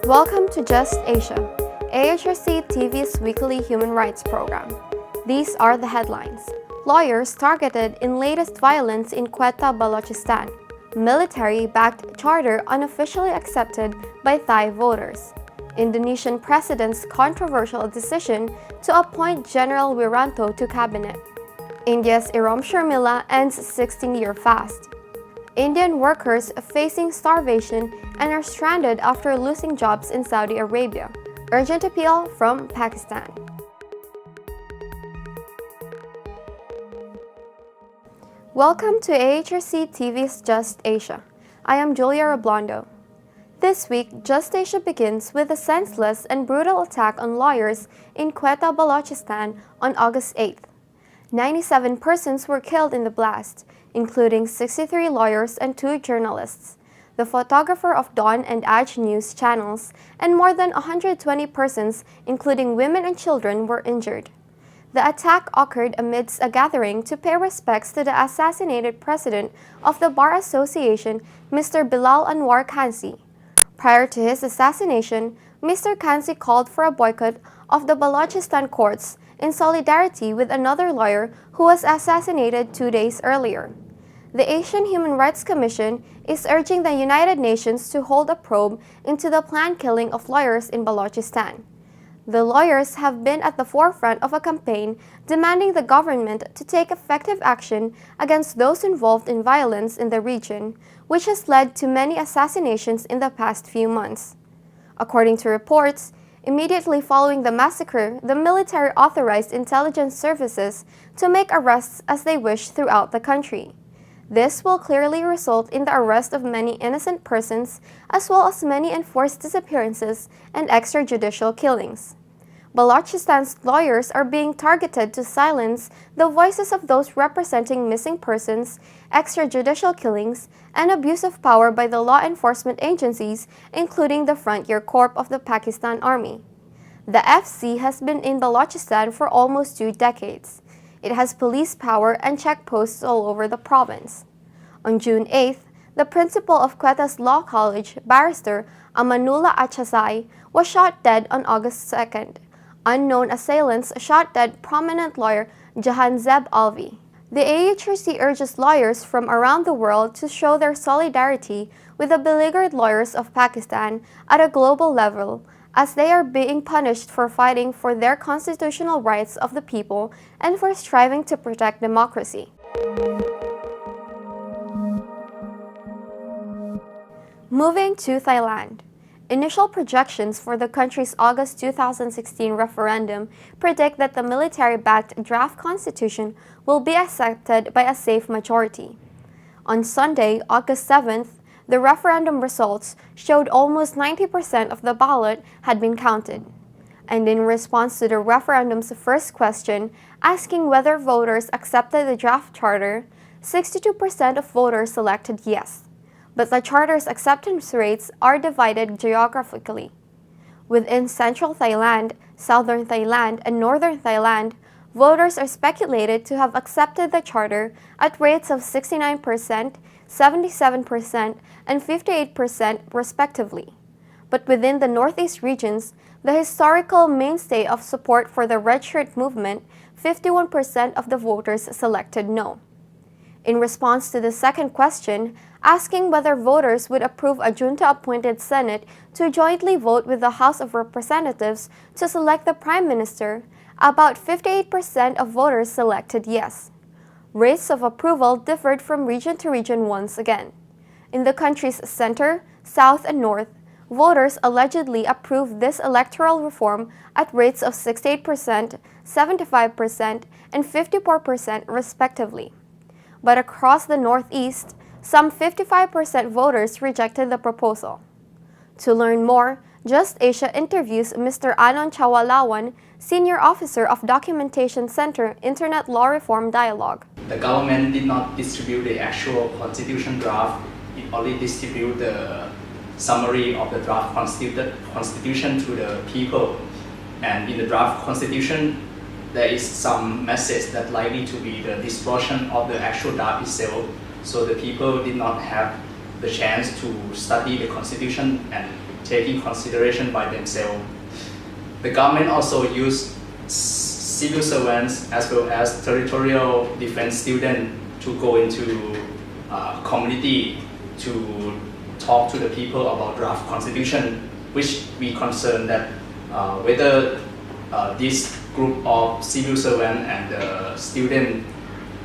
Welcome to Just Asia, AHRC TV's weekly human rights program. These are the headlines. Lawyers targeted in latest violence in Quetta, Balochistan. Military-backed charter unofficially accepted by Thai voters. Indonesian president's controversial decision to appoint General Wiranto to cabinet. India's Iram Sharmila ends 16-year fast. Indian workers facing starvation and are stranded after losing jobs in Saudi Arabia. Urgent appeal from Pakistan. Welcome to AHRC TV's Just Asia. I am Julia Roblondo. This week, Just Asia begins with a senseless and brutal attack on lawyers in Quetta, Balochistan on August 8th. 97 persons were killed in the blast, including 63 lawyers and 2 journalists, the photographer of Dawn and Aj News channels, and more than 120 persons, including women and children, were injured. The attack occurred amidst a gathering to pay respects to the assassinated president of the Bar Association, Mr. Bilal Anwar Khansi. Prior to his assassination, Mr. Khansi called for a boycott of the Balochistan courts in solidarity with another lawyer who was assassinated 2 days earlier. The Asian Human Rights Commission is urging the United Nations to hold a probe into the planned killing of lawyers in Balochistan. The lawyers have been at the forefront of a campaign demanding the government to take effective action against those involved in violence in the region, which has led to many assassinations in the past few months. According to reports, immediately following the massacre, the military authorized intelligence services to make arrests as they wish throughout the country. This will clearly result in the arrest of many innocent persons, as well as many enforced disappearances and extrajudicial killings. Balochistan's lawyers are being targeted to silence the voices of those representing missing persons, extrajudicial killings, and abuse of power by the law enforcement agencies, including the Frontier Corps of the Pakistan Army. The FC has been in Balochistan for almost 2 decades. It has police power and checkposts all over the province. On June 8th, the principal of Quetta's Law College, Barrister Amanullah Achasai, was shot dead on August 2nd. Unknown assailants shot dead prominent lawyer Jahan Zeb Alvi. The AHRC urges lawyers from around the world to show their solidarity with the beleaguered lawyers of Pakistan at a global level, as they are being punished for fighting for their constitutional rights of the people and for striving to protect democracy. Moving to Thailand. Initial projections for the country's August 2016 referendum predict that the military-backed draft constitution will be accepted by a safe majority. On Sunday, August 7th, the referendum results showed almost 90% of the ballot had been counted. And in response to the referendum's first question, asking whether voters accepted the draft charter, 62% of voters selected yes. But the charter's acceptance rates are divided geographically. Within central Thailand, southern Thailand, and northern Thailand, voters are speculated to have accepted the charter at rates of 69%, 77%, and 58% respectively. But within the northeast regions, the historical mainstay of support for the Red Shirt movement, 51% of the voters selected no. In response to the second question, asking whether voters would approve a junta-appointed Senate to jointly vote with the House of Representatives to select the Prime Minister, about 58% of voters selected yes. Rates of approval differed from region to region once again. In the country's center, south, and north, voters allegedly approved this electoral reform at rates of 68%, 75%, and 54% respectively. But across the northeast, some 55% voters rejected the proposal. To learn more, Just Asia interviews Mr. Anon Chawalawan, Senior Officer of Documentation Center, Internet Law Reform Dialogue. The government did not distribute the actual constitution draft. It only distributed the summary of the draft constitution to the people. And in the draft constitution, there is some message that likely to be the distortion of the actual draft itself. So the people did not have the chance to study the constitution and taking consideration by themselves. The government also used civil servants as well as territorial defense students to go into community to talk to the people about draft constitution, which we concern that whether this group of civil servants and students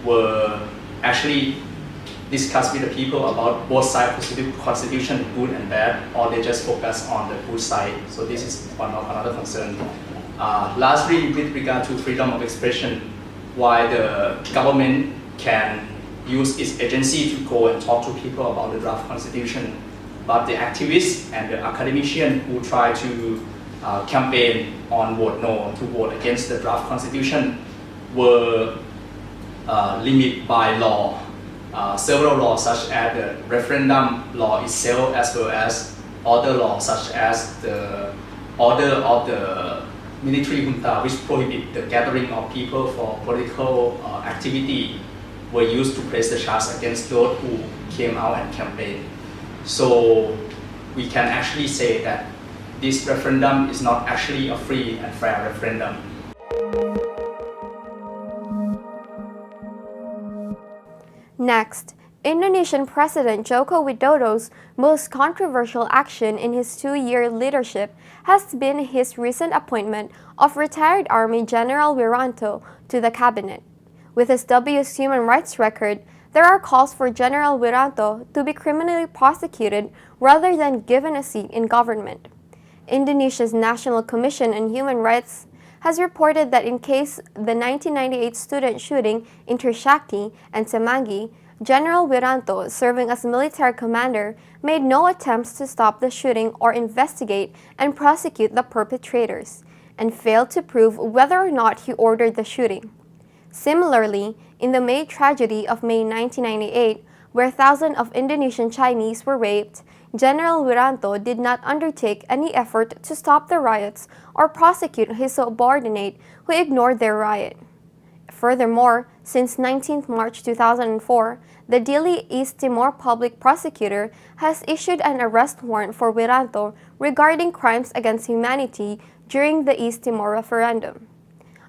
were actually discuss with the people about both sides constitution, good and bad, or they just focus on the good side. So this is one of another concern. Lastly, with regard to freedom of expression, why the government can use its agency to go and talk to people about the draft constitution, but the activists and the academicians who try to campaign on vote no, to vote against the draft constitution, were limited by law. Several laws such as the referendum law itself, as well as other laws such as the order of the military junta, which prohibit the gathering of people for political activity, were used to press the charge against those who came out and campaigned. So we can actually say that this referendum is not actually a free and fair referendum. Next, Indonesian President Joko Widodo's most controversial action in his 2-year leadership has been his recent appointment of retired Army General Wiranto to the cabinet. With his dubious human rights record, there are calls for General Wiranto to be criminally prosecuted rather than given a seat in government. Indonesia's National Commission on Human Rights has reported that in case the 1998 student shooting in Trisakti and Semanggi, General Wiranto, serving as military commander, made no attempts to stop the shooting or investigate and prosecute the perpetrators, and failed to prove whether or not he ordered the shooting. Similarly, in the May tragedy of May 1998, where thousands of Indonesian Chinese were raped, General Wiranto did not undertake any effort to stop the riots or prosecute his subordinate who ignored their riot. Furthermore, since 19 March 2004, the Dili East Timor public prosecutor has issued an arrest warrant for Wiranto regarding crimes against humanity during the East Timor referendum.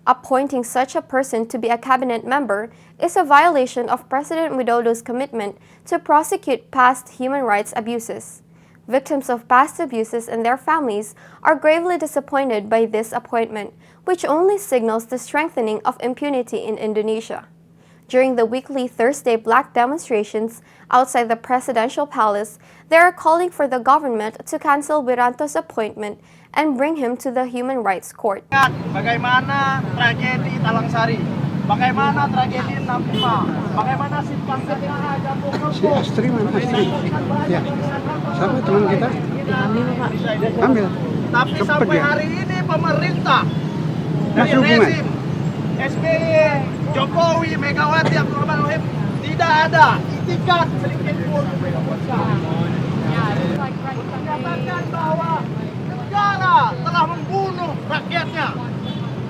Appointing such a person to be a cabinet member is a violation of President Widodo's commitment to prosecute past human rights abuses. Victims of past abuses and their families are gravely disappointed by this appointment, which only signals the strengthening of impunity in Indonesia. During the weekly Thursday Black demonstrations outside the presidential palace, they are calling for the government to cancel Wiranto's appointment and bring him to the Human Rights Court. Bagaimana tragedi Talang Sari, bagaimana tragedi 65, bagaimana simpang Si Astri mana Astri? Ya, sama teman kita. Ambil. Tapi Cepet sampai ya. hari ini pemerintah dari Masuk gimana? rezim SBY, Jokowi, Megawati, Abdurrahman tidak ada itikat sedikit pun menyatakan bahwa negara telah membunuh rakyatnya.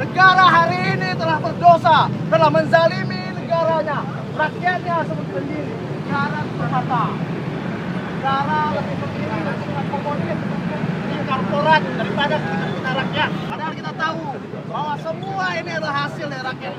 Negara hari ini telah berdosa, telah menzalimi negaranya, rakyatnya seperti sendiri. Negara berkata, negara lebih memilih lebih akomodir di korporat daripada kita rakyat. Padahal kita tahu bahwa semua ini adalah hasil dari rakyat.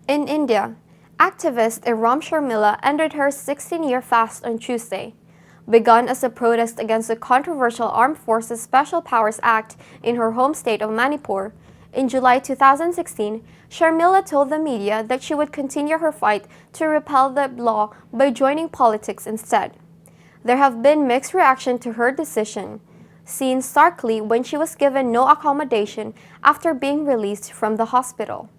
In India, activist Anon Chawalawan ended her 16-year fast on Tuesday. Begun as a protest against the controversial Armed Forces Special Powers Act in her home state of Manipur, in July 2016, Chawalawan told the media that she would continue her fight to repeal the law by joining politics instead. There have been mixed reactions to her decision, seen starkly when she was given no accommodation after being released from the hospital.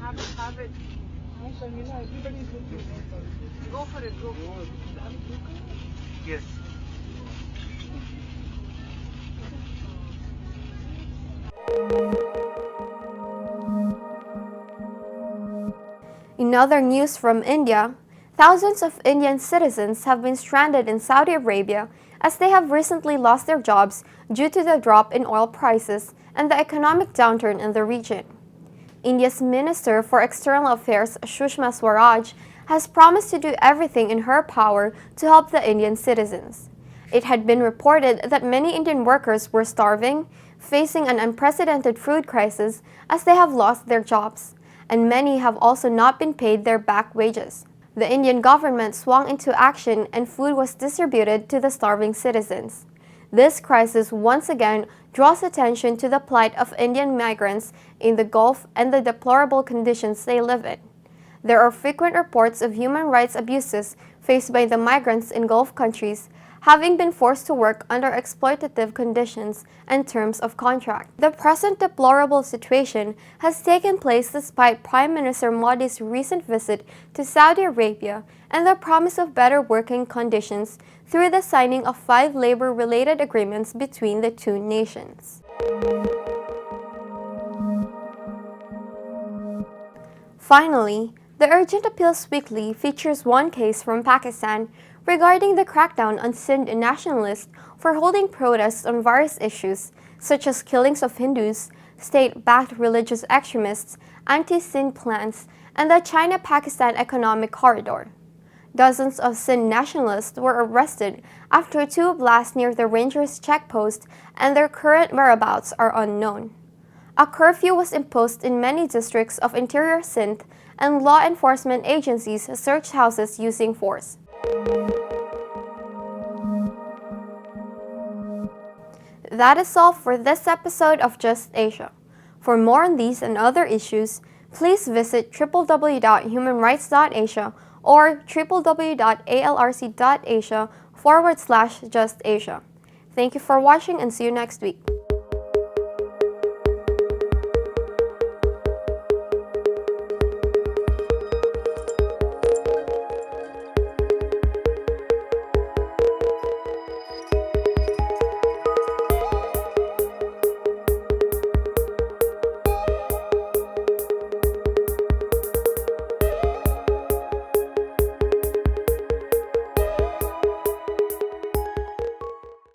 Have it. Go for it, go. Yes. In other news from India, thousands of Indian citizens have been stranded in Saudi Arabia as they have recently lost their jobs due to the drop in oil prices and the economic downturn in the region. India's Minister for External Affairs, Sushma Swaraj, has promised to do everything in her power to help the Indian citizens. It had been reported that many Indian workers were starving, facing an unprecedented food crisis as they have lost their jobs, and many have also not been paid their back wages. The Indian government swung into action and food was distributed to the starving citizens. This crisis once again draws attention to the plight of Indian migrants in the Gulf and the deplorable conditions they live in. There are frequent reports of human rights abuses faced by the migrants in Gulf countries, having been forced to work under exploitative conditions and terms of contract. The present deplorable situation has taken place despite Prime Minister Modi's recent visit to Saudi Arabia and the promise of better working conditions through the signing of 5 labor-related agreements between the two nations. Finally, the Urgent Appeals Weekly features one case from Pakistan regarding the crackdown on Sindh nationalists for holding protests on various issues such as killings of Hindus, state-backed religious extremists, anti-Sindh plans, and the China-Pakistan Economic Corridor. Dozens of Sindh nationalists were arrested after 2 blasts near the Rangers checkpost, and their current whereabouts are unknown. A curfew was imposed in many districts of interior Sindh, and law enforcement agencies searched houses using force. That is all for this episode of Just Asia. For more on these and other issues, please visit www.humanrights.asia or www.alrc.asia/justasia. Thank you for watching and see you next week.